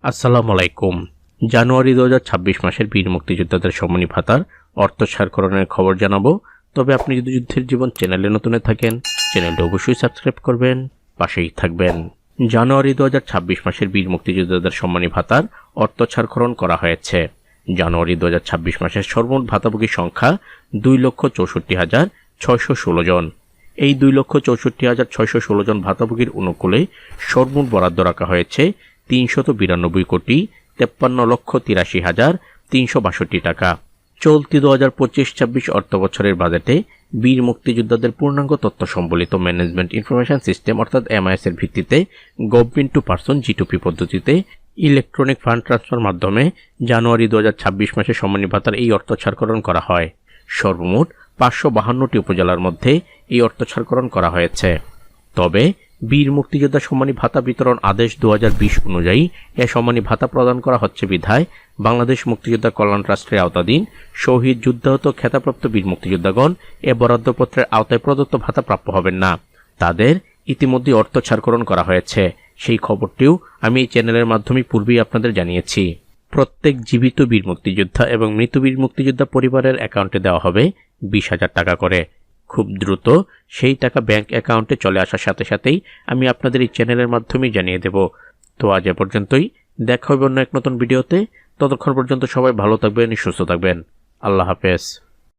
আসসালামু আলাইকুম। জানুয়ারি 2026 মাসের বীর মুক্তিযোদ্ধাদের সম্মানী ভাতার অর্থ সারকরণের খবর জানাবো। তবে আপনি যদি যুদ্ধের জীবন চ্যানেলে নতুন থাকেন, চ্যানেলটা অবশ্যই সাবস্ক্রাইব করবেন, পাশেই থাকবেন। জানুয়ারি 2026 মাসের বীর মুক্তিযোদ্ধাদের সম্মানী ভাতার অর্থ সারকরণ করা হয়েছে। জানুয়ারি 2026 মাসের সর্বমোট ভাতাভোগীর সংখ্যা 2,64,616 জন। এই 2,64,616 জন ভাতাভোগীর অনুকূলে সর্বমোট বরাদ্দ রাখা হয়েছে 392,53,83,362 টাকা। চলতি 2025-26 অর্থবছরের বাজেটে বীর মুক্তিযোদ্ধাদের পূর্ণাঙ্গ তথ্য সম্বলিত ম্যানেজমেন্ট ইনফরমেশন সিস্টেম অর্থাৎ MIS এর ভিত্তিতে গভর্নমেন্ট টু পারসন G2P পদ্ধতিতে ইলেকট্রনিক ফান্ড ট্রান্সফার মাধ্যমে জানুয়ারি 2026 মাসে সম্মানী ভাতার এই অর্থ ছাড়করণ করা হয়। সর্বমোট 552টি উপজেলার মধ্যে এই অর্থ ছাড়করণ করা হয়েছে। তবে বীর মুক্তিযোদ্ধা সম্মানী ভাতা বিতরণ আদেশ 2020 অনুযায়ী এ সম্মানী ভাতা প্রদান করা হচ্ছে বিধায় বাংলাদেশ মুক্তিযোদ্ধা কল্যাণ ট্রাস্টের আওতাধীন শহীদ যুদ্ধাহত খেতাপ্রাপ্ত বীর মুক্তিযোদ্ধাগণ এ বরাদ্দপত্রের আওতায় প্রদত্ত ভাতা প্রাপ্য হবেন না। তাদের ইতিমধ্যে অর্থ ছাড়করণ করা হয়েছে। সেই খবরটিও আমি এই চ্যানেলের মাধ্যমে পূর্বেই আপনাদের জানিয়েছি। প্রত্যেক জীবিত বীর মুক্তিযোদ্ধা এবং মৃত বীর মুক্তিযোদ্ধা পরিবারের অ্যাকাউন্টে দেওয়া হবে 20,000 টাকা করে। খুব দ্রুত সেই টাকা ব্যাংক অ্যাকাউন্টে চলে আসার সাথে সাথেই আমি আপনাদের এই চ্যানেলের মাধ্যমেই জানিয়ে দেব। তো আজ এ পর্যন্তই, দেখা হবে অন্য এক নতুন ভিডিওতে। ততক্ষণ পর্যন্ত সবাই ভালো থাকবেন, সুস্থ থাকবেন। আল্লাহ হাফেজ।